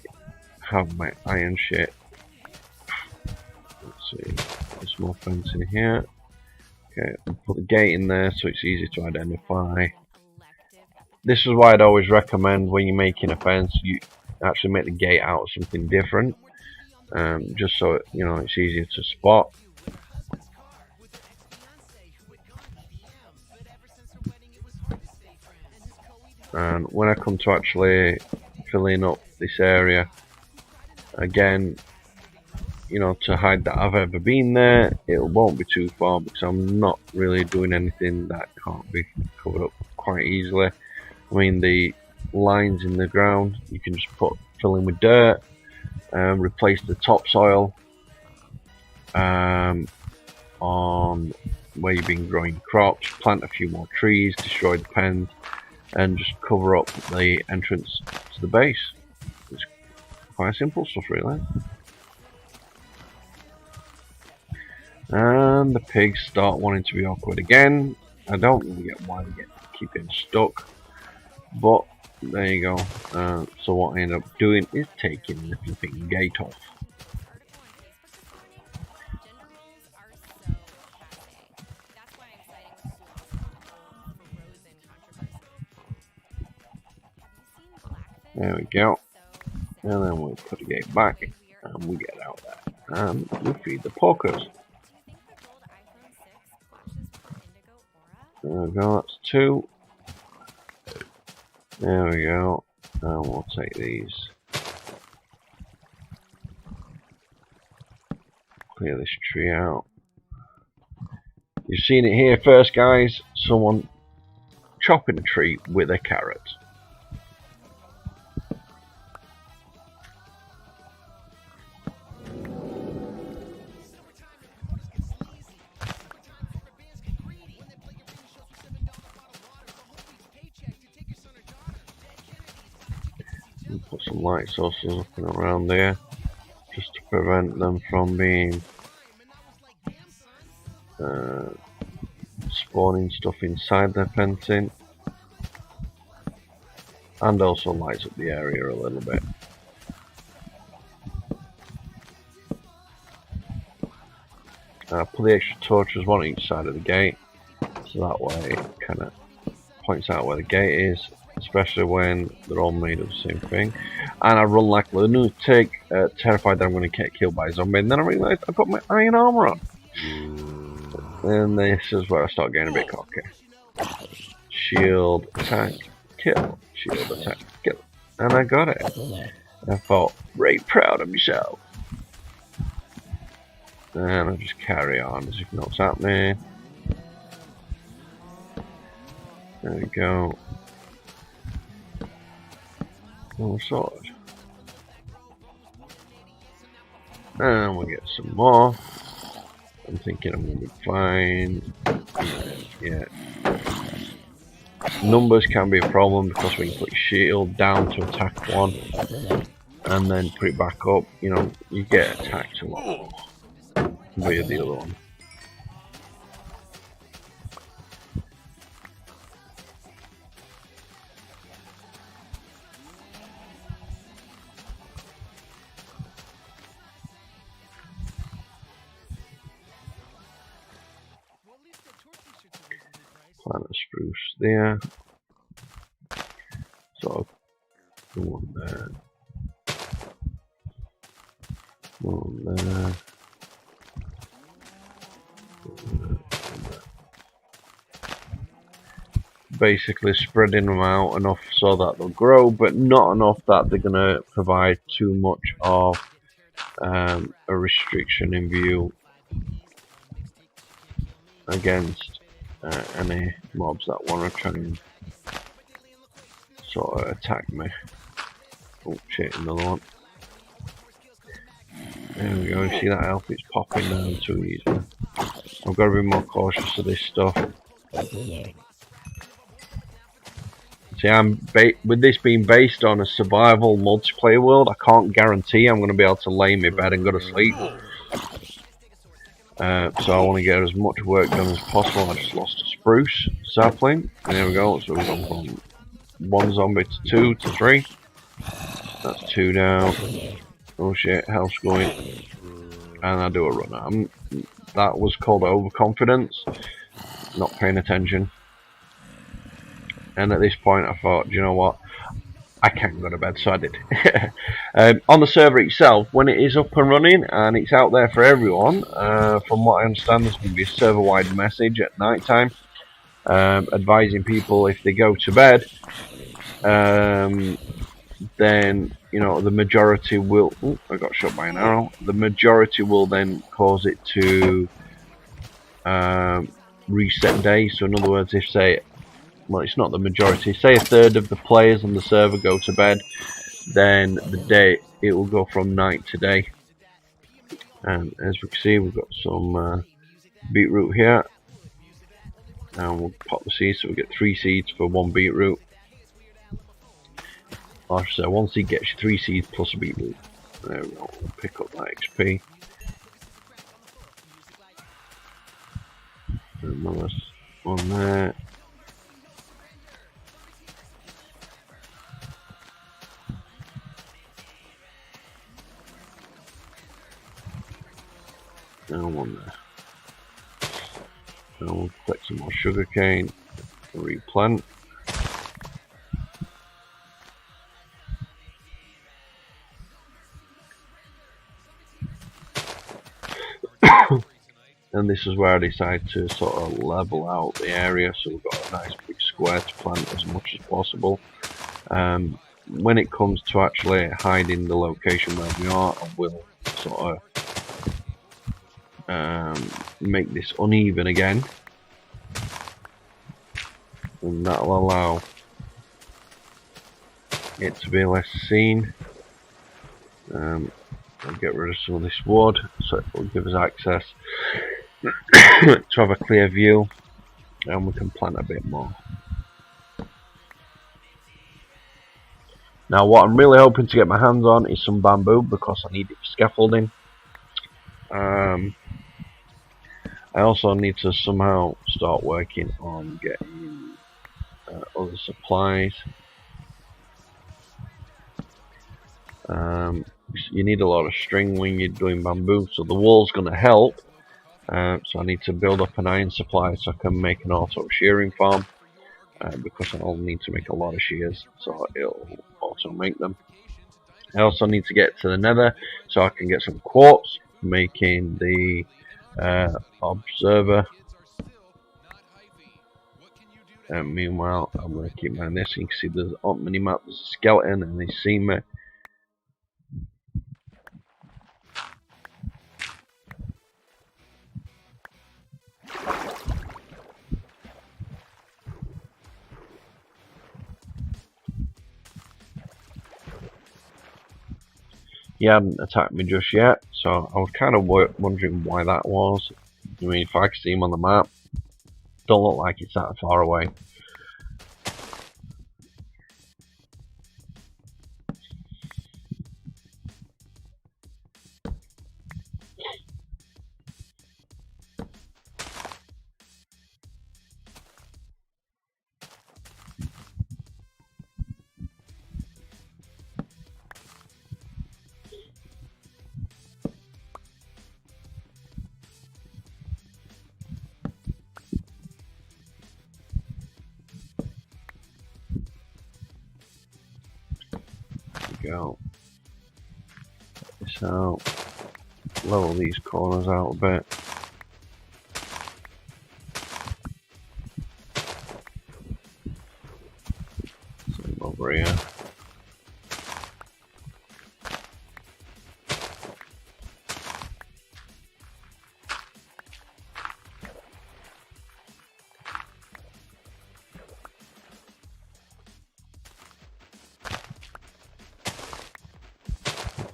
S2: have my iron shit. Let's see, there's more fence in here. Okay, I'll put the gate in there so it's easy to identify. This is why I'd always recommend when you're making a fence, you actually make the gate out of something different. just so you know it's easier to spot. And when I come to actually filling up this area again, you know, to hide that I've ever been there, it won't be too far because I'm not really doing anything that can't be covered up quite easily. I mean, the lines in the ground you can just fill in with dirt, replace the topsoil on where you've been growing crops, plant a few more trees, destroy the pens, and just cover up the entrance to the base. It's quite simple stuff, really. And the pigs start wanting to be awkward again. I don't really get why they keep getting stuck, but there you go. So what I end up doing is taking the flipping gate off. There we go. And then we'll put the gate back and we get out there. And we feed the porkers. There we go, that's 2. There we go. And we'll take these. Clear this tree out. You've seen it here first, guys. Someone chopping a tree with a carrot. Put some light sources up and around there just to prevent them from being spawning stuff inside their fencing, and also lights up the area a little bit. Put the extra torches one on each side of the gate, so that way it kind of points out where the gate is, especially when they're all made of the same thing. And I run like a lunatic, terrified that I'm going to get killed by a zombie, and then I realise I've got my iron armour on. And this is where I start getting a bit cocky. Shield, attack, kill. Shield, attack, kill. And I got it. I felt very proud of myself. And I just carry on as if nothing's happening. There we go. All sorted. And we'll get some more. I'm thinking I'm going to be fine. Yeah. Numbers can be a problem because when you put your shield down to attack one and then put it back up, you know, you get attacked a lot more via the other one. Plant a spruce there. So, one there. One there. Basically spreading them out enough so that they'll grow, but not enough that they're going to provide too much of a restriction in view against any mobs that want to try and sort of attack me. Oh shit, another one. There we go, you see that health, it's popping down too easily. I've got to be more cautious of this stuff. See, with this being based on a survival multiplayer world, I can't guarantee I'm going to be able to lay in my bed and go to sleep. So I want to get as much work done as possible. I just lost a spruce sapling. And there we go. So we've gone from 1 zombie to 2 to 3. That's 2 down. Oh shit, health's going. And I do a run. That was called overconfidence. Not paying attention. And at this point I thought, do you know what? I can't go to bed, so I did. On the server itself, when it is up and running and it's out there for everyone, from what I understand, there's going to be a server-wide message at night time, advising people if they go to bed, then the majority will. Ooh, I got shot by an arrow. The majority will then cause it to reset day. So in other words, if say, well, it's not the majority. Say a third of the players on the server go to bed, then the day it will go from night to day. And as we can see, we've got some beetroot here, and we'll pop the seeds. So we get 3 seeds for 1 beetroot. Or so 1 seed gets you 3 seeds plus a beetroot. There we go. We'll pick up that XP. Another one there. And one there. And we'll collect some more sugarcane, replant. And this is where I decide to sort of level out the area, so we've got a nice big square to plant as much as possible. When it comes to actually hiding the location where we are, I will sort of make this uneven again, and that will allow it to be less seen. I'll get rid of some of this wood, so it will give us access to have a clear view, and we can plant a bit more. Now what I'm really hoping to get my hands on is some bamboo, because I need it for scaffolding. I also need to somehow start working on getting other supplies. You need a lot of string when you're doing bamboo, so the wool's going to help. So I need to build up an iron supply so I can make an auto shearing farm, because I'll need to make a lot of shears, so it'll auto make them. I also need to get to the nether so I can get some quartz, making the observer. And meanwhile, I'm going to keep my this. You can see there's on mini map, there's a skeleton, and they see me. He hadn't attacked me just yet, so I was kind of wondering why that was. I mean, if I could see him on the map, don't look like it's that far away. Go. Check this out. Level these corners out a bit. Same over here.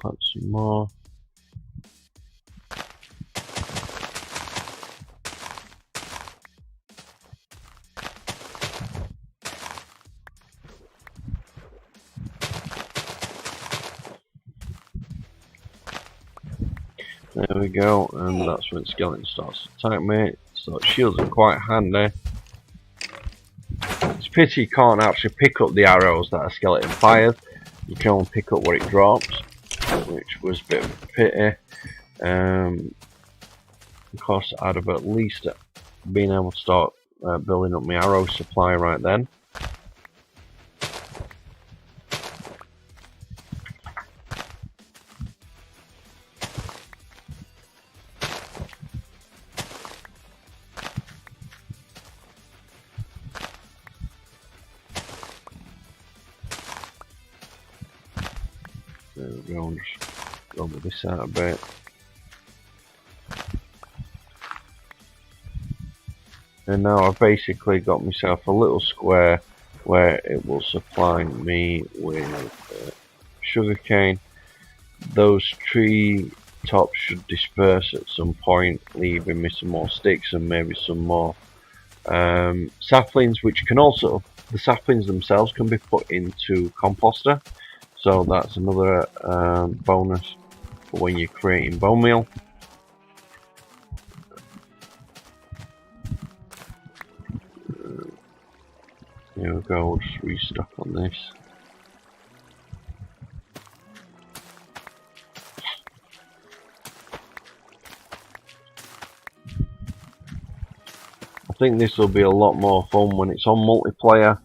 S2: Plant some more. There we go, and that's when skeleton starts to attack me. So shields are quite handy. It's a pity you can't actually pick up the arrows that a skeleton fires. You can only pick up what it drops, which was a bit of a pity. Because I'd have at least been able to start building up my arrow supply right then. There we go, just rubber this out a bit. And now I've basically got myself a little square where it will supply me with sugarcane. Those tree tops should disperse at some point, leaving me some more sticks and maybe some more saplings, which can also, the saplings themselves can be put into composter, so that's another bonus for when you're creating bone meal. There we go, we'll just restock on this. I think this will be a lot more fun when it's on multiplayer.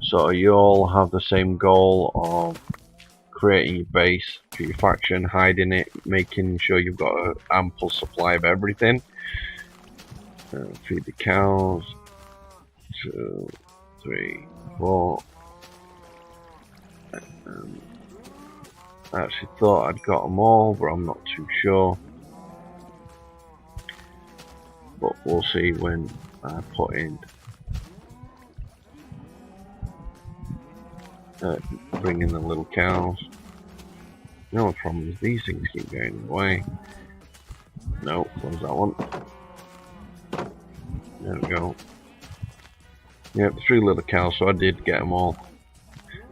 S2: So you all have the same goal of creating your base for your faction, hiding it, making sure you've got an ample supply of everything. Feed the cows. 2, 3, 4. I actually thought I'd got them all, but I'm not too sure. But we'll see when I put in bring in the little cows. The only problem is these things keep going in the way. No, close that one. There we go. Yep, 3 little cows, so I did get them all.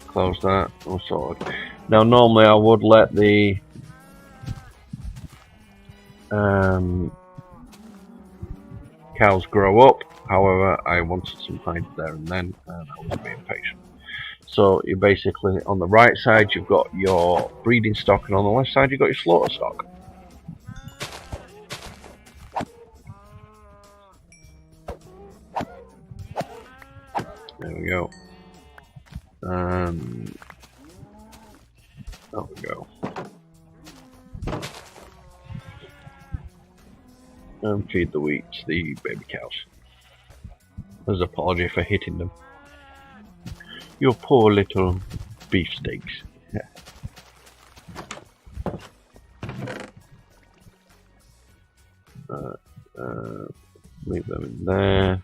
S2: Close that, all sorted. Now normally I would let the cows grow up, however I wanted some hides there and then, and I was being patient. So you basically, on the right side you've got your breeding stock, and on the left side you've got your slaughter stock. There we go. There we go. And feed the wheats, the baby cows. As an apology for hitting them. Your poor little beefsteaks. Yeah. Leave them in there.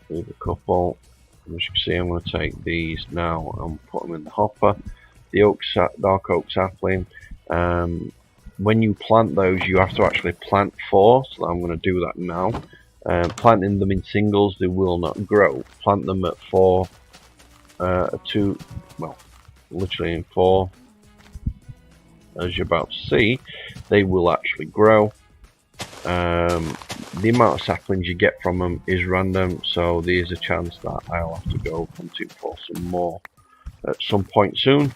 S2: Leave a couple. As you can see, I'm going to take these now and put them in the hopper. The dark oak sapling. When you plant those, you have to actually plant 4, so I'm going to do that now. Planting them in singles, they will not grow. Plant them at 4, 2, well, literally in 4. As you're about to see, they will actually grow. The amount of saplings you get from them is random, so there's a chance that I'll have to go hunting for some more at some point soon.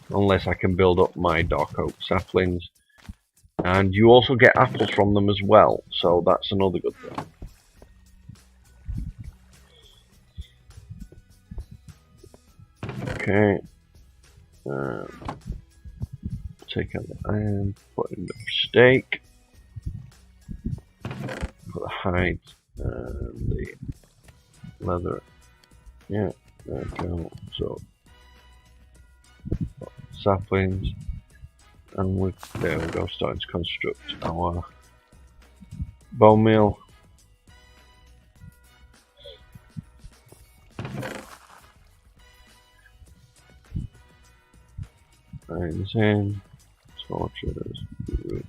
S2: Unless I can build up my dark oak saplings. And you also get apples from them as well, so that's another good thing. Okay. Take out the iron, put in the steak, put the hides and the leather. Yeah, there we go. So saplings, and there we go, starting to construct our bone meal. Irons in, torches, root.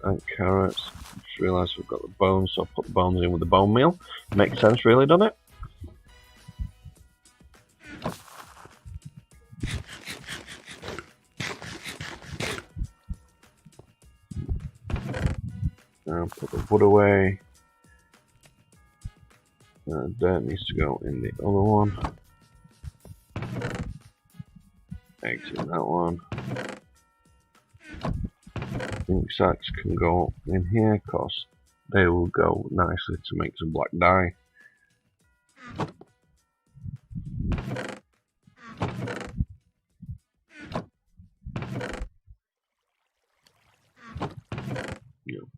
S2: And carrots. Just realised we've got the bones, so I'll put the bones in with the bone meal. Makes sense, really, doesn't it? Now put the wood away. Dirt needs to go in the other one. Eggs in that one. Ink sacks can go in here because they will go nicely to make some black dye.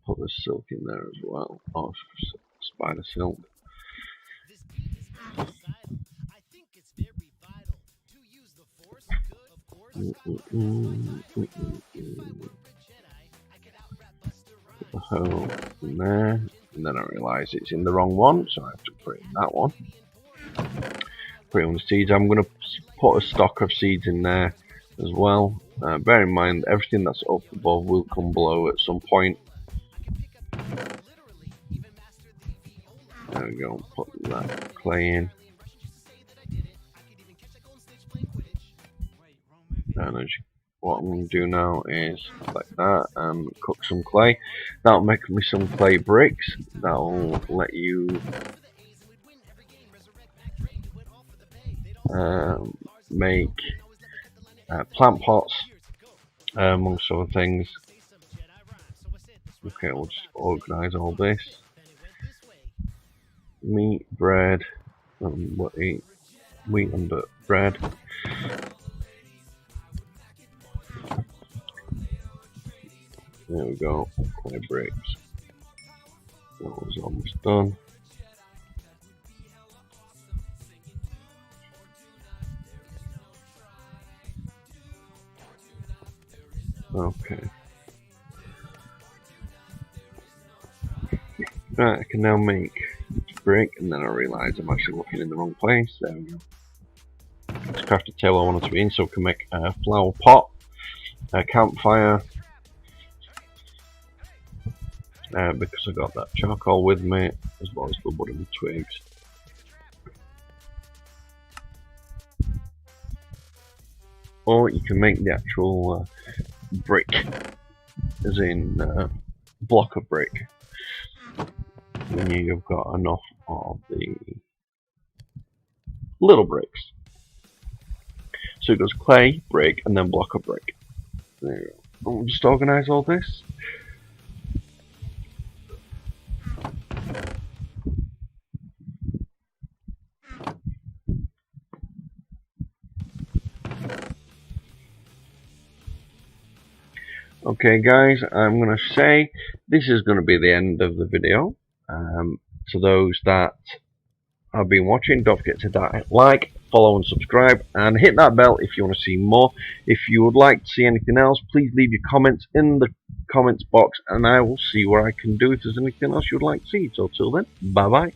S2: put the silk in there as well. Oh, spider silk.
S1: This beat is homicidal. I think it's very vital to use the force good, of course.
S2: Put the hole in there, and then I realise it's in the wrong one, so I have to put it in that one. Put it on the seeds. I'm going to put a stock of seeds in there as well. Bear in mind, everything that's up above will come below at some point. There we go, put that clay in. And what I'm going to do now is like that and cook some clay. That'll make me some clay bricks. That'll let you make plant pots, amongst other things. Okay, we'll just organise all this. Meat, bread, wheat and bread. There we go, clay bricks. That was almost done. Okay. Right, I can now make brick, and then I realise I'm actually looking in the wrong place. There we go. Let's craft the table I want it to be in, so we can make a flower pot, a campfire, because I got that charcoal with me, as well as the wooden twigs. Or you can make the actual brick, as in block of brick, when you've got enough of the little bricks. So it goes clay, brick, and then block of brick. There you go. I'll just organise all this. Okay guys, I'm going to say this is going to be the end of the video. To those that have been watching, don't forget to like, follow and subscribe, and hit that bell if you want to see more. If you would like to see anything else, please leave your comments in the comments box, and I will see what I can do if there's anything else you would like to see. So till then, bye bye.